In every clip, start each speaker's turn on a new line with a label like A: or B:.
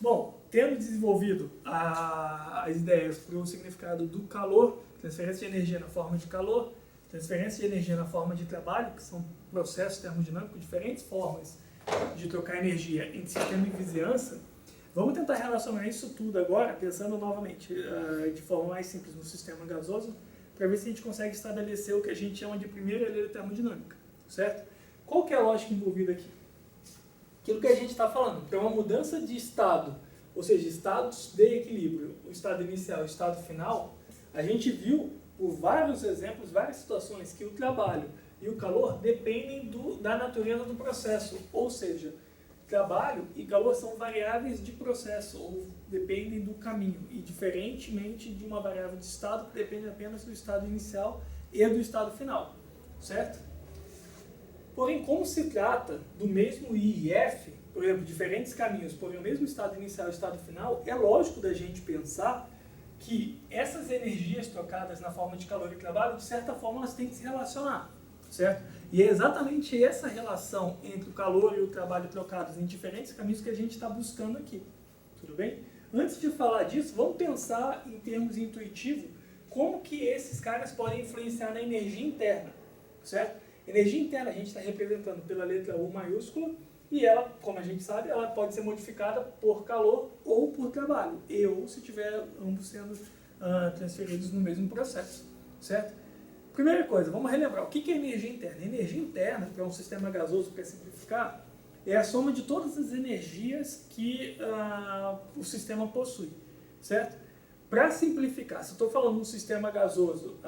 A: Bom, tendo desenvolvido as ideias para o significado do calor, transferência de energia na forma de calor, transferência de energia na forma de trabalho, que são processos termodinâmicos, diferentes formas de trocar energia entre sistema e vizinhança, vamos tentar relacionar isso tudo agora, pensando novamente de forma mais simples no sistema gasoso, para ver se a gente consegue estabelecer o que a gente chama de primeira lei da termodinâmica, certo? Qual que é a lógica envolvida aqui? Aquilo que a gente está falando, que é uma mudança de estado, ou seja, estados de equilíbrio, o estado inicial e o estado final, a gente viu por vários exemplos, várias situações, que o trabalho e o calor dependem da natureza do processo, ou seja, trabalho e calor são variáveis de processo, ou dependem do caminho, e diferentemente de uma variável de estado, que depende apenas do estado inicial e do estado final, certo? Porém, como se trata do mesmo I e F, por exemplo, diferentes caminhos, porém o mesmo estado inicial e estado final, é lógico da gente pensar que essas energias trocadas na forma de calor e trabalho, de certa forma, elas têm que se relacionar, certo? E é exatamente essa relação entre o calor e o trabalho trocados em diferentes caminhos que a gente está buscando aqui, tudo bem? Antes de falar disso, vamos pensar em termos intuitivos como que esses caras podem influenciar na energia interna, certo? Energia interna a gente está representando pela letra U maiúscula e ela, como a gente sabe, ela pode ser modificada por calor ou por trabalho, e ou se tiver ambos sendo transferidos no mesmo processo, certo? Primeira coisa, vamos relembrar, o que é energia interna? Energia interna, para um sistema gasoso, para simplificar, é a soma de todas as energias que o sistema possui, certo? Para simplificar, se eu estou falando de um sistema gasoso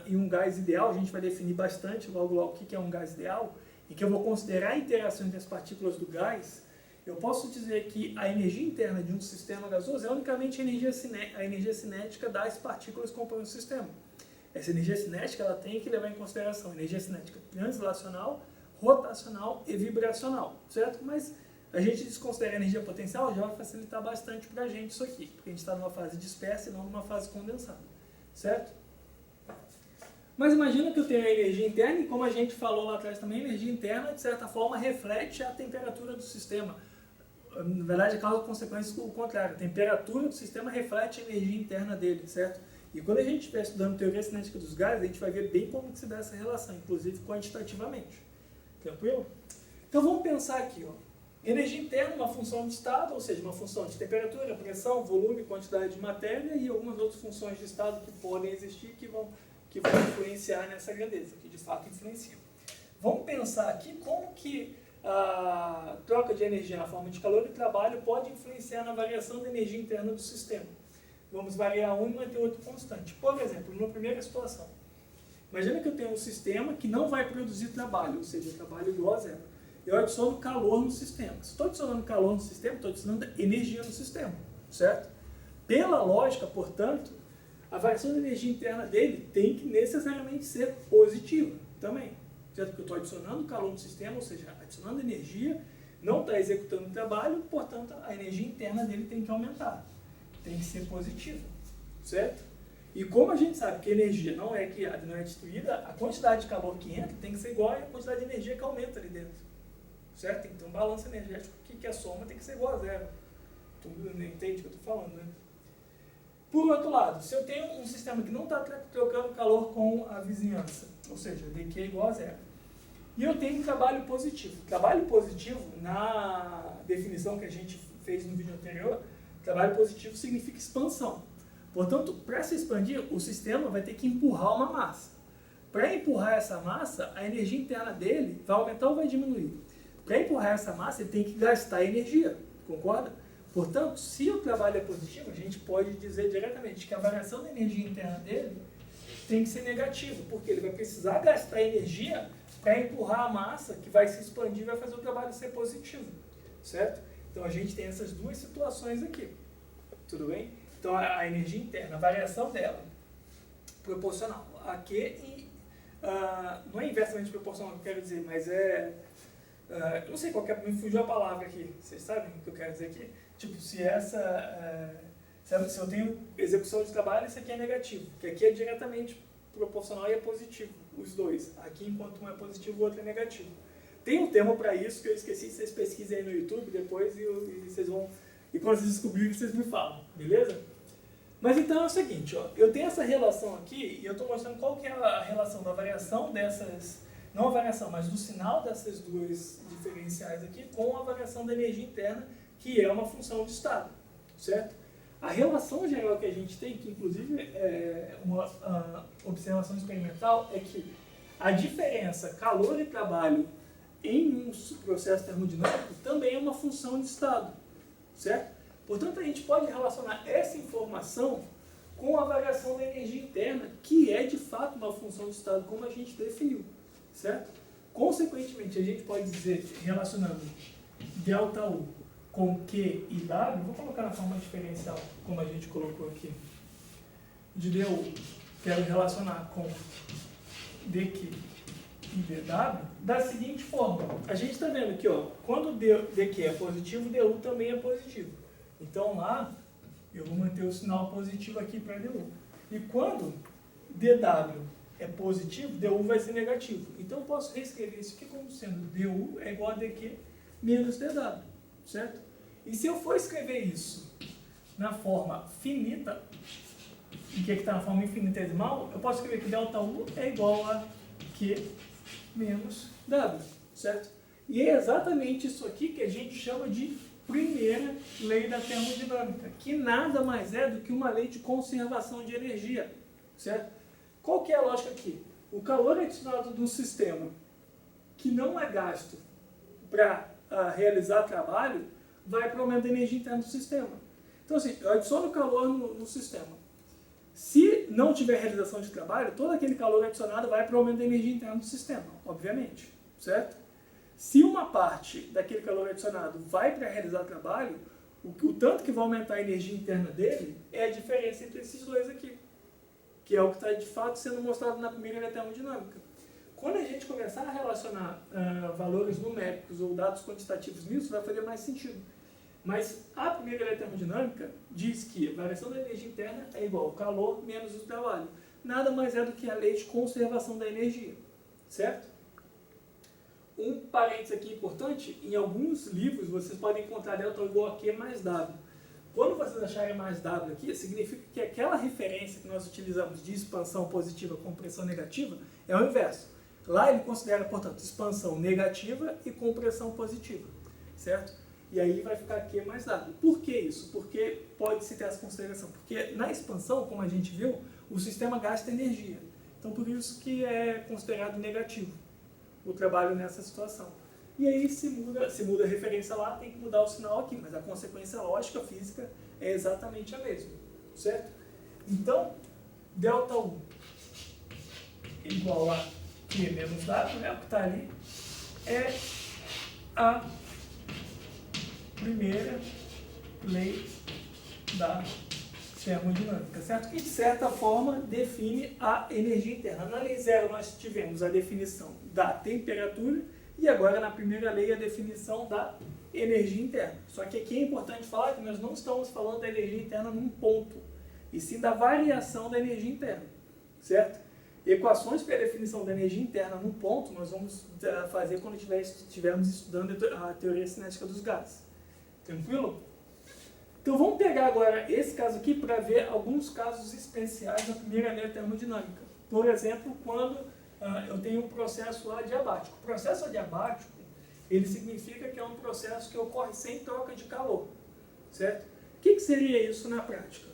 A: e um gás ideal, a gente vai definir bastante logo o que é um gás ideal, e que eu vou considerar a interação entre as partículas do gás, eu posso dizer que a energia interna de um sistema gasoso é unicamente a energia cinética das partículas que compõem o sistema. Essa energia cinética ela tem que levar em consideração a energia cinética translacional, rotacional e vibracional, certo? Mas a gente desconsidera a energia potencial, já vai facilitar bastante para a gente isso aqui, porque a gente está numa fase dispersa e não numa fase condensada, certo? Mas imagina que eu tenho a energia interna e, como a gente falou lá atrás também, a energia interna, de certa forma, reflete a temperatura do sistema. Na verdade, causa consequências do contrário. A temperatura do sistema reflete a energia interna dele, certo? E quando a gente estiver estudando teoria cinética dos gases, a gente vai ver bem como se dá essa relação, inclusive quantitativamente. Tranquilo? Então vamos pensar aqui, ó. Energia interna é uma função de estado, ou seja, uma função de temperatura, pressão, volume, quantidade de matéria e algumas outras funções de estado que podem existir que vão influenciar nessa grandeza, que de fato influenciam. Vamos pensar aqui como que a troca de energia na forma de calor e trabalho pode influenciar na variação da energia interna do sistema. Vamos variar um e manter outro constante. Por exemplo, numa primeira situação, imagina que eu tenho um sistema que não vai produzir trabalho, ou seja, trabalho igual a zero. Eu adiciono calor no sistema. Se estou adicionando calor no sistema, estou adicionando energia no sistema, certo? Pela lógica, portanto, a variação da energia interna dele tem que necessariamente ser positiva também, certo? Porque eu estou adicionando calor no sistema, ou seja, adicionando energia, não está executando trabalho, portanto, a energia interna dele tem que aumentar, tem que ser positiva, certo? E como a gente sabe que a energia não é criada, não é destruída, a quantidade de calor que entra tem que ser igual à quantidade de energia que aumenta ali dentro, certo? Tem que ter um balanço energético que a soma tem que ser igual a zero. Tu entende o que eu estou falando, né? Por outro lado, se eu tenho um sistema que não está trocando calor com a vizinhança, ou seja, dq é igual a zero, e eu tenho um trabalho positivo. Trabalho positivo, na definição que a gente fez no vídeo anterior, trabalho positivo significa expansão. Portanto, para se expandir, o sistema vai ter que empurrar uma massa. Para empurrar essa massa, a energia interna dele vai aumentar ou vai diminuir? Para empurrar essa massa, ele tem que gastar energia, concorda? Portanto, se o trabalho é positivo, a gente pode dizer diretamente que a variação da energia interna dele tem que ser negativa, porque ele vai precisar gastar energia para empurrar a massa que vai se expandir e vai fazer o trabalho ser positivo, certo? Então a gente tem essas duas situações aqui, tudo bem? Então a energia interna, a variação dela, proporcional a Q e não é inversamente proporcional que eu quero dizer, mas eu não sei qual que é, me fugiu a palavra aqui, vocês sabem o que eu quero dizer aqui? Tipo, se eu tenho execução de trabalho, isso aqui é negativo, porque aqui é diretamente proporcional e é positivo, os dois. Aqui, enquanto um é positivo, o outro é negativo. Tem um termo para isso que eu esqueci, vocês pesquisem aí no YouTube depois e vocês vão E quando vocês descobrirem, vocês me falam, beleza? Mas então é o seguinte, ó, eu tenho essa relação aqui e eu estou mostrando qual que é a relação da variação dessas, não a variação, mas do sinal dessas duas diferenciais aqui com a variação da energia interna, que é uma função de estado, certo? A relação geral que a gente tem, que inclusive é uma observação experimental, é que a diferença calor e trabalho em um processo termodinâmico também é uma função de estado, certo? Portanto, a gente pode relacionar essa informação com a variação da energia interna, que é de fato uma função de estado, como a gente definiu, certo? Consequentemente, a gente pode dizer, relacionando ΔU com Q e W, vou colocar na forma diferencial, como a gente colocou aqui, de DU, quero relacionar com dQ e dW, da seguinte forma. A gente está vendo aqui, ó, quando dQ é positivo, DU também é positivo. Então lá, eu vou manter o sinal positivo aqui para DU. E quando dW é positivo, DU vai ser negativo. Então eu posso reescrever isso aqui como sendo DU é igual a dQ menos dW, certo? E se eu for escrever isso na forma finita, e que está na forma infinitesimal, eu posso escrever que ΔU é igual a Q menos W, certo? E é exatamente isso aqui que a gente chama de primeira lei da termodinâmica, que nada mais é do que uma lei de conservação de energia, certo? Qual que é a lógica aqui? O calor adicionado do sistema, que não é gasto para realizar trabalho, vai para o aumento da energia interna do sistema. Então, assim, eu adiciono calor no sistema. Se não tiver realização de trabalho, todo aquele calor adicionado vai para o aumento da energia interna do sistema, obviamente, certo? Se uma parte daquele calor adicionado vai para realizar trabalho, o tanto que vai aumentar a energia interna dele é a diferença entre esses dois aqui, que é o que está de fato sendo mostrado na primeira lei da termodinâmica. Quando a gente começar a relacionar valores numéricos ou dados quantitativos nisso, vai fazer mais sentido. Mas a primeira lei da termodinâmica diz que a variação da energia interna é igual ao calor menos o trabalho. Nada mais é do que a lei de conservação da energia, certo? Um parênteses aqui importante, em alguns livros vocês podem encontrar delta igual a Q mais W. Quando vocês acharem mais W aqui, significa que aquela referência que nós utilizamos de expansão positiva com pressão negativa é o inverso. Lá ele considera, portanto, expansão negativa e compressão positiva, certo? E aí vai ficar Q mais W. Por que isso? Porque pode-se ter essa consideração. Porque na expansão, como a gente viu, o sistema gasta energia. Então por isso que é considerado negativo o trabalho nessa situação. E aí se muda a referência lá, tem que mudar o sinal aqui, mas a consequência lógica física é exatamente a mesma, certo? Então, ΔU igual a Q menos W, né, o que está ali, é a primeira lei da termodinâmica, certo? Que de certa forma define a energia interna. Na lei zero nós tivemos a definição da temperatura e agora na primeira lei a definição da energia interna. Só que aqui é importante falar que nós não estamos falando da energia interna num ponto, e sim da variação da energia interna, certo? Equações para a definição da energia interna num ponto nós vamos fazer quando estivermos estudando a teoria cinética dos gases. Tranquilo? Então vamos pegar agora esse caso aqui para ver alguns casos especiais da primeira lei termodinâmica. Por exemplo, quando eu tenho um processo adiabático. O processo adiabático, ele significa que é um processo que ocorre sem troca de calor, certo? O que seria isso na prática?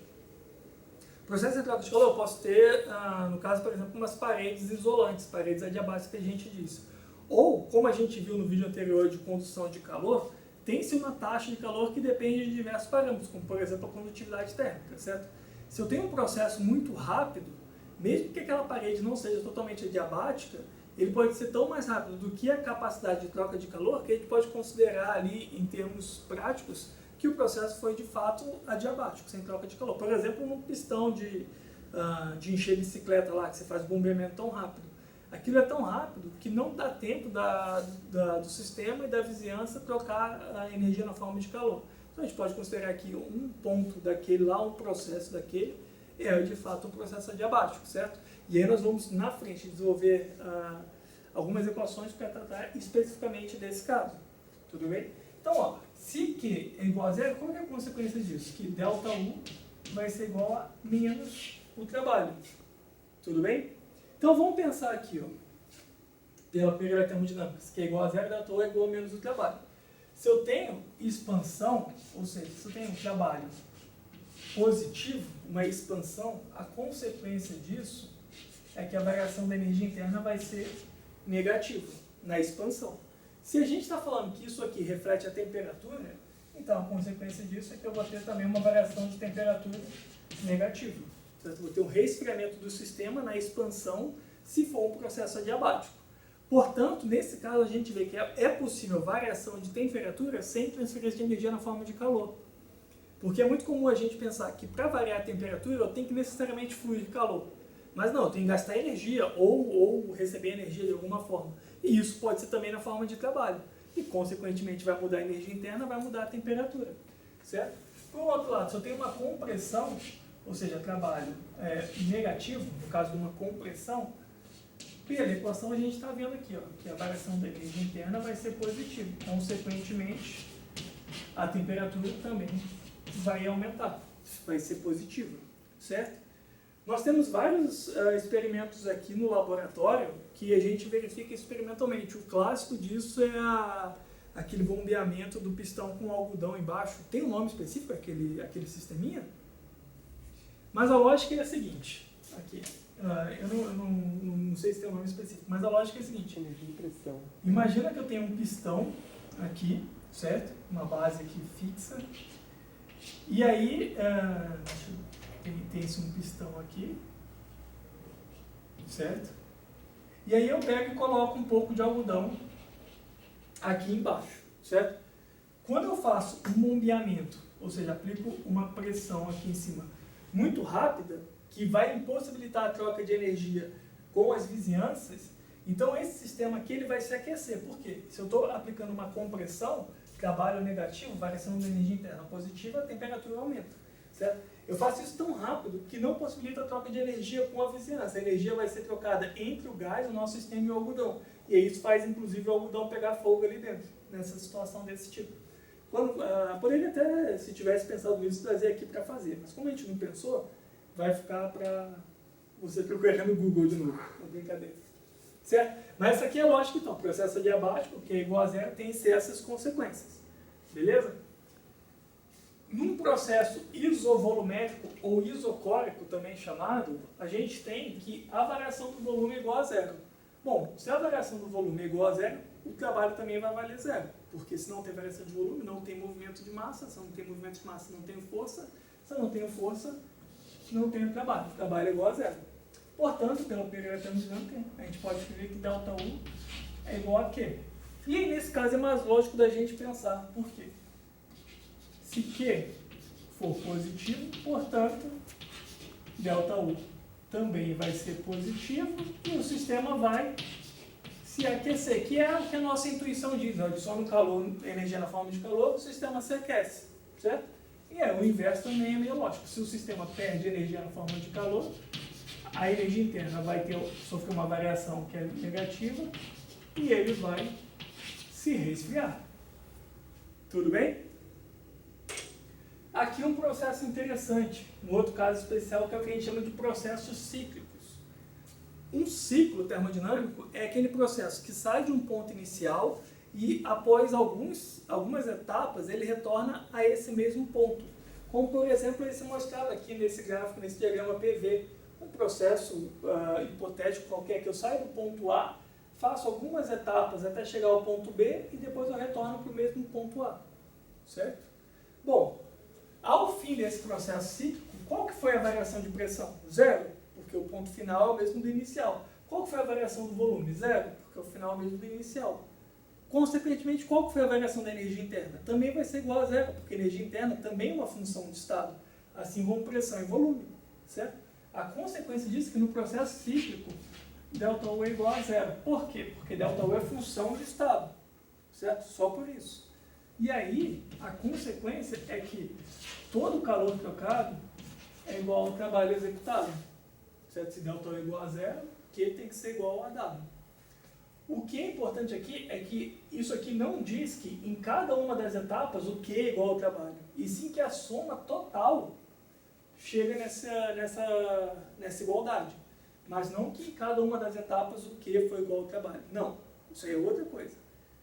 A: Processo de troca de calor eu posso ter, no caso, por exemplo, umas paredes isolantes, paredes adiabáticas que a gente disse. Ou, como a gente viu no vídeo anterior de condução de calor, tem-se uma taxa de calor que depende de diversos parâmetros, como por exemplo a condutividade térmica, certo? Se eu tenho um processo muito rápido, mesmo que aquela parede não seja totalmente adiabática, ele pode ser tão mais rápido do que a capacidade de troca de calor que a gente pode considerar ali, em termos práticos, que o processo foi de fato adiabático, sem troca de calor. Por exemplo, um pistão de encher bicicleta lá, que você faz bombeamento tão rápido. Aquilo é tão rápido que não dá tempo do sistema e da vizinhança trocar a energia na forma de calor. Então a gente pode considerar que um ponto daquele lá, um processo daquele, é de fato um processo adiabático, certo? E aí nós vamos na frente desenvolver algumas equações para tratar especificamente desse caso. Tudo bem? Então, ó, Se Q é igual a zero, qual é a consequência disso? Que ΔU vai ser igual a menos o trabalho. Tudo bem? Então vamos pensar aqui, ó, pela primeira termodinâmica, se Q é igual a zero, ΔU é igual a menos o trabalho. Se eu tenho expansão, ou seja, se eu tenho um trabalho positivo, uma expansão, a consequência disso é que a variação da energia interna vai ser negativa na expansão. Se a gente está falando que isso aqui reflete a temperatura, então a consequência disso é que eu vou ter também uma variação de temperatura negativa. Portanto, eu vou ter um resfriamento do sistema na expansão se for um processo adiabático. Portanto, nesse caso, a gente vê que é possível variação de temperatura sem transferência de energia na forma de calor. Porque é muito comum a gente pensar que para variar a temperatura eu tenho que necessariamente fluir calor. Mas não, eu tenho que gastar energia ou receber energia de alguma forma. E isso pode ser também na forma de trabalho. E, consequentemente, vai mudar a energia interna, vai mudar a temperatura. Certo? Por outro lado, se eu tenho uma compressão, ou seja, trabalho negativo, no caso de uma compressão, pela equação a gente está vendo aqui, ó, que a variação da energia interna vai ser positiva. Consequentemente, a temperatura também vai aumentar, vai ser positiva, certo? Nós temos vários experimentos aqui no laboratório que a gente verifica experimentalmente. O clássico disso é aquele bombeamento do pistão com algodão embaixo. Tem um nome específico, aquele sisteminha? Mas a lógica é a seguinte, aqui, eu não sei se tem um nome específico, mas a lógica é a seguinte.
B: Energia de pressão.
A: Imagina que eu tenho um pistão aqui, certo? Uma base aqui fixa. E aí, tem um pistão aqui, certo? E aí eu pego e coloco um pouco de algodão aqui embaixo, certo? Quando eu faço um bombeamento, ou seja, aplico uma pressão aqui em cima muito rápida, que vai impossibilitar a troca de energia com as vizinhanças, então esse sistema aqui ele vai se aquecer. Por quê? Se eu estou aplicando uma compressão, trabalho negativo, variação da energia interna positiva, a temperatura aumenta, certo? Eu faço isso tão rápido que não possibilita a troca de energia com a vizinhança. A energia vai ser trocada entre o gás, o nosso sistema e o algodão. E aí isso faz, inclusive, o algodão pegar fogo ali dentro, nessa situação desse tipo. Poderia até, se tivesse pensado nisso, trazer aqui para fazer. Mas como a gente não pensou, vai ficar para você procurar no Google de novo. Não brincadeira. Certo? Mas essa aqui é lógico, então. O processo adiabático, que é igual a zero, tem essas consequências. Beleza? Num processo isovolumétrico ou isocórico, também chamado, a gente tem que a variação do volume é igual a zero. Bom, se a variação do volume é igual a zero, o trabalho também vai valer zero. Porque se não tem variação de volume, não tem movimento de massa. Se não tem movimento de massa, não tem força. Se não tem força, não tem trabalho. O trabalho é igual a zero. Portanto, pela primeira termodinâmica, a gente pode escrever que ΔU é igual a Q. E aí, nesse caso, é mais lógico da gente pensar. Por quê? Se Q for positivo, portanto, ΔU também vai ser positivo e o sistema vai se aquecer, que é o que a nossa intuição diz. Adiciona calor, energia na forma de calor, o sistema se aquece, certo? E o inverso também é meio lógico. Se o sistema perde energia na forma de calor, a energia interna vai sofrer uma variação que é negativa e ele vai se resfriar. Tudo bem? Aqui um processo interessante, um outro caso especial que é o que a gente chama de processos cíclicos. Um ciclo termodinâmico é aquele processo que sai de um ponto inicial e após algumas etapas ele retorna a esse mesmo ponto. Como por exemplo esse mostrado aqui nesse gráfico, nesse diagrama PV. Um processo hipotético qualquer que eu saio do ponto A, faço algumas etapas até chegar ao ponto B e depois eu retorno para o mesmo ponto A. Certo? Bom, ao fim desse processo cíclico, qual que foi a variação de pressão? Zero, porque o ponto final é o mesmo do inicial. Qual que foi a variação do volume? Zero, porque o final é o mesmo do inicial. Consequentemente, qual que foi a variação da energia interna? Também vai ser igual a zero, porque a energia interna também é uma função de estado, assim como pressão e volume. Certo? A consequência disso é que no processo cíclico, ΔU é igual a zero. Por quê? Porque ΔU é função de estado. Certo? Só por isso. E aí, a consequência é que todo o calor trocado é igual ao trabalho executado. Certo? Se ΔU é igual a zero, Q tem que ser igual a W. O que é importante aqui é que isso aqui não diz que em cada uma das etapas o Q é igual ao trabalho, e sim que a soma total chega nessa igualdade. Mas não que em cada uma das etapas o Q foi igual ao trabalho. Não, isso aí é outra coisa,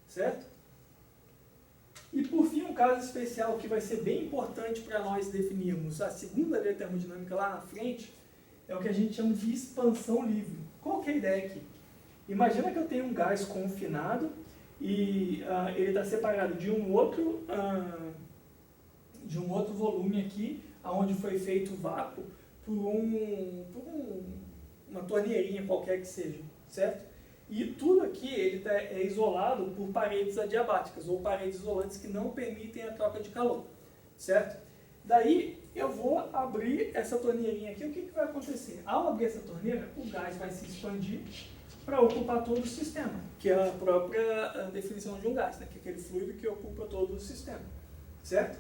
A: certo? E por fim, um caso especial que vai ser bem importante para nós definirmos a segunda lei da termodinâmica lá na frente, é o que a gente chama de expansão livre. Qual que é a ideia aqui? Imagina que eu tenho um gás confinado e ele está separado de um outro volume aqui, onde foi feito o vácuo, por uma torneirinha qualquer que seja, certo? E tudo aqui é isolado por paredes adiabáticas, ou paredes isolantes que não permitem a troca de calor, certo? Daí eu vou abrir essa torneirinha aqui, o que vai acontecer? Ao abrir essa torneira, o gás vai se expandir para ocupar todo o sistema, que é a própria definição de um gás, né? Que é aquele fluido que ocupa todo o sistema, certo?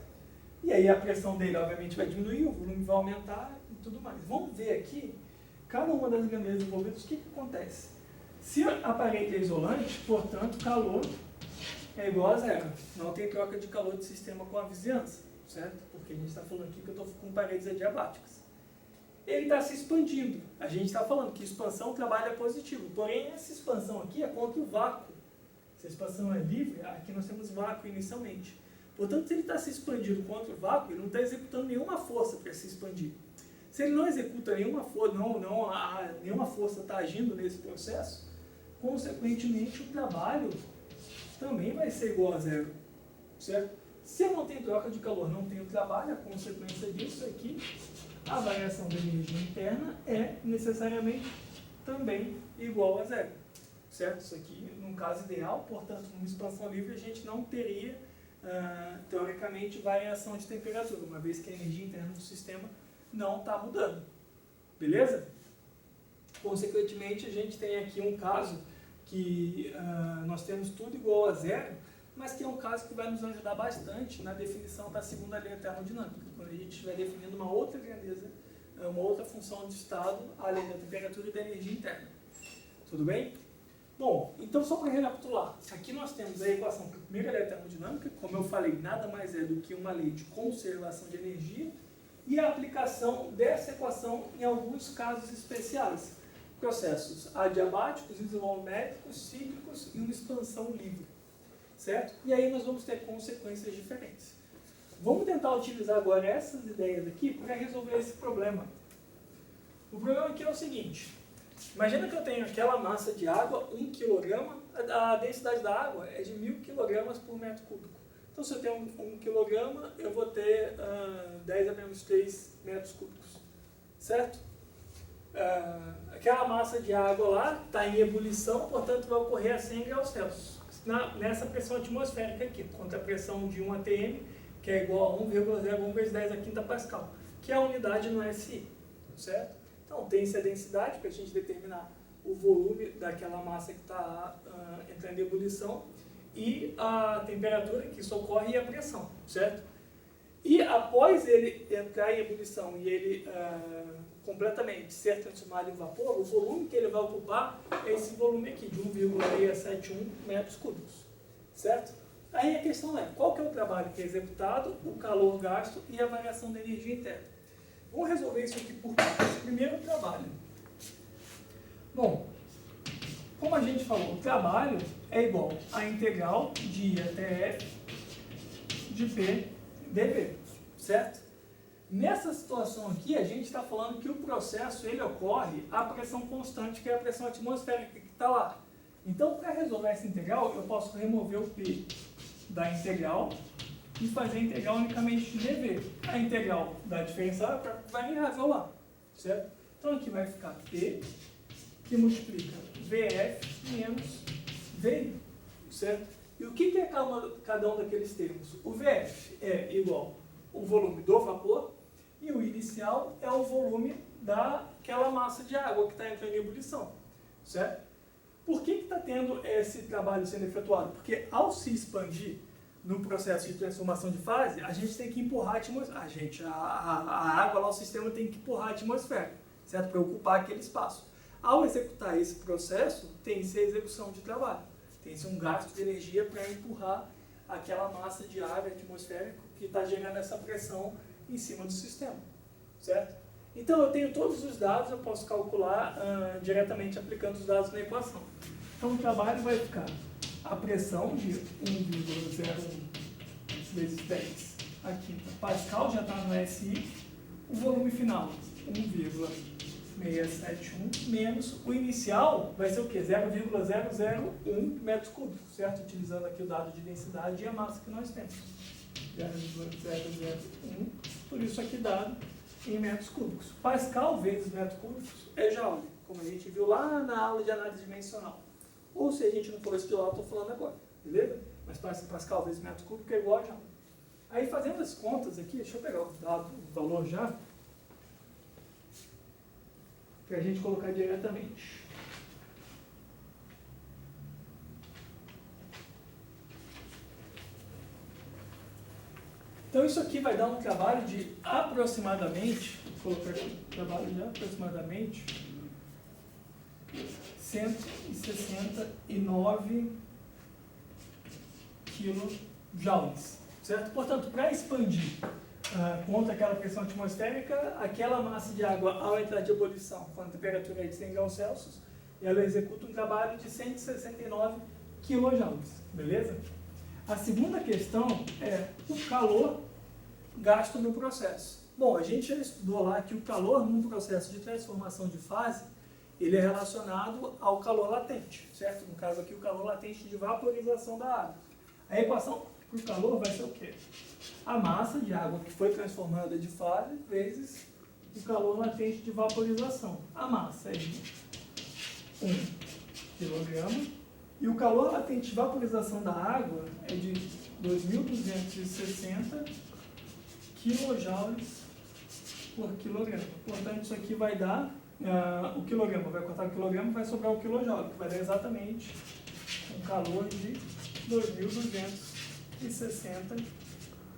A: E aí a pressão dele, obviamente, vai diminuir, o volume vai aumentar e tudo mais. Vamos ver aqui, cada uma das grandezas envolvidas, o que acontece? Se a parede é isolante, portanto, calor é igual a zero. Não tem troca de calor de sistema com a vizinhança, certo? Porque a gente está falando aqui que eu estou com paredes adiabáticas. Ele está se expandindo. A gente está falando que expansão trabalha positivo. Porém, essa expansão aqui é contra o vácuo. Se a expansão é livre, aqui nós temos vácuo inicialmente. Portanto, se ele está se expandindo contra o vácuo, ele não está executando nenhuma força para se expandir. Se ele não executa nenhuma força, nenhuma força está agindo nesse processo, consequentemente o trabalho também vai ser igual a zero, certo? Se eu não tenho troca de calor, não tenho trabalho, a consequência disso é que a variação da energia interna é necessariamente também igual a zero, certo? Isso aqui, num caso ideal, portanto, numa expansão livre, a gente não teria, teoricamente, variação de temperatura, uma vez que a energia interna do sistema não está mudando, beleza? Consequentemente, a gente tem aqui um caso que nós temos tudo igual a zero, mas que é um caso que vai nos ajudar bastante na definição da segunda lei da termodinâmica, quando a gente estiver definindo uma outra grandeza, uma outra função de estado, além da temperatura e da energia interna. Tudo bem? Bom, então só para recapitular, aqui nós temos a equação para a primeira lei da termodinâmica, como eu falei, nada mais é do que uma lei de conservação de energia, e a aplicação dessa equação em alguns casos especiais, processos adiabáticos, isométricos, cíclicos e uma expansão livre, certo? E aí nós vamos ter consequências diferentes. Vamos tentar utilizar agora essas ideias aqui para resolver esse problema. O problema aqui é o seguinte, imagina que eu tenho aquela massa de água, 1 kg, a densidade da água é de 1000 kg por metro cúbico. Então, se eu tenho 1 kg, eu vou ter 10 a menos 3 metros cúbicos, certo? Aquela massa de água lá está em ebulição, portanto, vai ocorrer a 100 graus Celsius, nessa pressão atmosférica aqui, contra a pressão de 1 atm, que é igual a 1,01 vezes 10 a quinta pascal, que é a unidade no SI, certo? Então, tem-se a densidade para a gente determinar o volume daquela massa que está entrando em ebulição, e a temperatura que isso ocorre e a pressão, certo? E após ele entrar em ebulição e ele completamente ser transformado em vapor, o volume que ele vai ocupar é esse volume aqui, de 1,671 metros cúbicos, certo? Aí a questão é, qual que é o trabalho que é executado, o calor gasto e a variação da energia interna? Vamos resolver isso aqui por partes. Primeiro, o trabalho. Bom, como a gente falou, o trabalho é igual a integral de I até F de P dV, certo? Nessa situação aqui, a gente está falando que o processo ele ocorre a pressão constante, que é a pressão atmosférica que está lá. Então, para resolver essa integral, eu posso remover o P da integral e fazer a integral unicamente de dV. A integral da diferencial é para variável lá, certo? Então, aqui vai ficar P, que multiplica VF menos VI, certo? E o que é cada um daqueles termos? O VF é igual ao volume do vapor e o inicial é o volume daquela massa de água que está entrando em ebulição, certo? Por que está tendo esse trabalho sendo efetuado? Porque ao se expandir no processo de transformação de fase, a gente tem que empurrar a atmosfera. A água lá, o sistema tem que empurrar a atmosfera, certo? Para ocupar aquele espaço. Ao executar esse processo, tem-se a execução de trabalho, tem-se um gasto de energia para empurrar aquela massa de ar atmosférica que está gerando essa pressão em cima do sistema, certo? Então eu tenho todos os dados, eu posso calcular diretamente aplicando os dados na equação. Então o trabalho vai ficar a pressão de 1,01 vezes 10 aqui, Pascal já está no SI, o volume final 1,671 menos o inicial vai ser o quê? 0,001 metros cúbicos, certo? Utilizando aqui o dado de densidade e a massa que nós temos. 0,001, por isso aqui dado em metros cúbicos. Pascal vezes metros cúbicos é joule, como a gente viu lá na aula de análise dimensional. Ou se a gente não for esse de lá, eu estou falando agora, beleza? Mas Pascal vezes metro cúbico é igual a joule. Aí fazendo as contas aqui, deixa eu pegar o valor já, para a gente colocar diretamente. Então isso aqui vai dar um trabalho de aproximadamente, vou colocar aqui, trabalho de aproximadamente 169 kJ, certo? Portanto, para expandir contra aquela pressão atmosférica, aquela massa de água, ao entrar de ebulição, com a temperatura de 100 graus Celsius, ela executa um trabalho de 169 kJ, beleza? A segunda questão é o calor gasto no processo. Bom, a gente já estudou lá que o calor num processo de transformação de fase, ele é relacionado ao calor latente, certo? No caso aqui, o calor latente de vaporização da água. A equação para o calor vai ser o quê? A massa de água que foi transformada de fase vezes o calor latente de vaporização. A massa é de 1 kg e o calor latente de vaporização da água é de 2.260 kJ por quilograma. Portanto, isso aqui vai dar o quilograma, vai cortar o quilograma, vai sobrar o quilojoule, que vai dar exatamente um calor de 2.260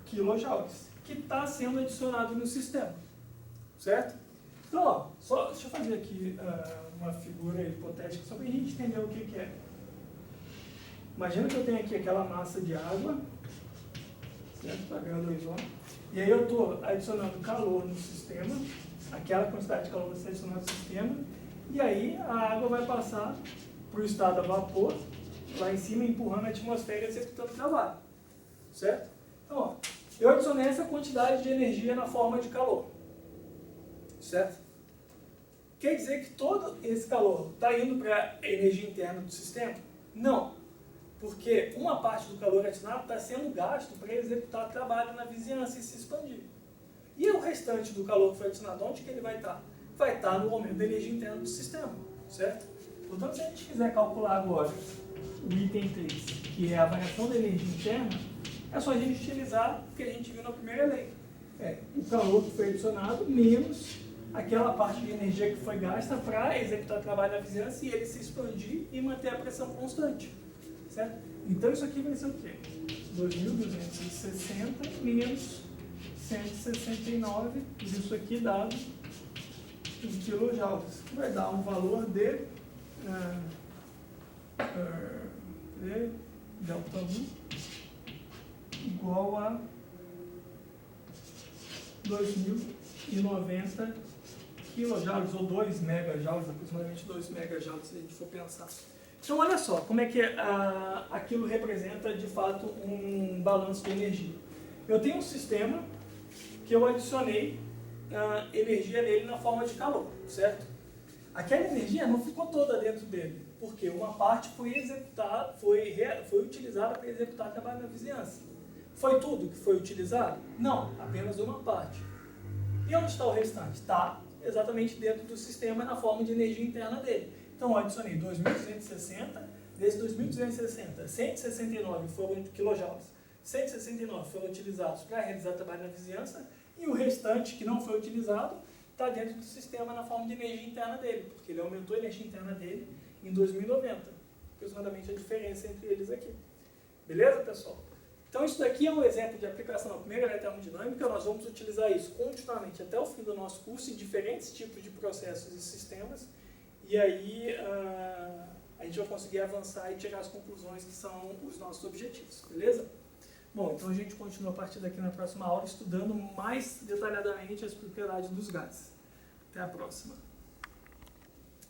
A: kJ, que está sendo adicionado no sistema, certo? Então, ó, deixa eu fazer aqui uma figura hipotética, só para a gente entender o que é. Imagina que eu tenho aqui aquela massa de água, certo? H2O, e aí eu estou adicionando calor no sistema, aquela quantidade de calor vai ser adicionada no sistema, e aí a água vai passar para o estado a vapor, lá em cima, empurrando a atmosfera e executando o trabalho, certo? Então, ó, eu adicionei essa quantidade de energia na forma de calor, certo? Quer dizer que todo esse calor está indo para a energia interna do sistema? Não, porque uma parte do calor adicionado está sendo gasto para executar trabalho na vizinhança e se expandir. E o restante do calor que foi adicionado, onde que ele vai estar? Vai estar no aumento da energia interna do sistema, certo? Portanto, se a gente quiser calcular agora o item 3, que é a variação da energia interna, é só a gente utilizar o que a gente viu na primeira lei. O calor que foi adicionado menos aquela parte de energia que foi gasta para executar o trabalho na vizinhança e ele se expandir e manter a pressão constante, certo? Então isso aqui vai ser o quê? 2.260 menos 169, isso aqui dado em quilojoules, que vai dar um valor de delta 1 igual a 2.090 quilojoules ou 2 megajoules, aproximadamente 2 megajoules se a gente for pensar. Então olha só como é que aquilo representa de fato um balanço de energia. Eu tenho um sistema que eu adicionei energia nele na forma de calor, certo? Aquela energia não ficou toda dentro dele, porque uma parte foi executada, foi utilizada para executar trabalho na vizinhança. Foi tudo que foi utilizado? Não, apenas uma parte. E onde está o restante? Está exatamente dentro do sistema na forma de energia interna dele. Então eu adicionei 2.260, desses 2.260, 169 foram quilojoules, 169 foram utilizados para realizar trabalho na vizinhança, e o restante que não foi utilizado está dentro do sistema na forma de energia interna dele, porque ele aumentou a energia interna dele em 2090, aproximadamente a diferença entre eles aqui. Beleza, pessoal? Então isso daqui é um exemplo de aplicação da primeira lei da termodinâmica, nós vamos utilizar isso continuamente até o fim do nosso curso em diferentes tipos de processos e sistemas, e aí a gente vai conseguir avançar e chegar às conclusões que são os nossos objetivos, beleza? Bom, então a gente continua a partir daqui na próxima aula estudando mais detalhadamente as propriedades dos gases. Até a próxima!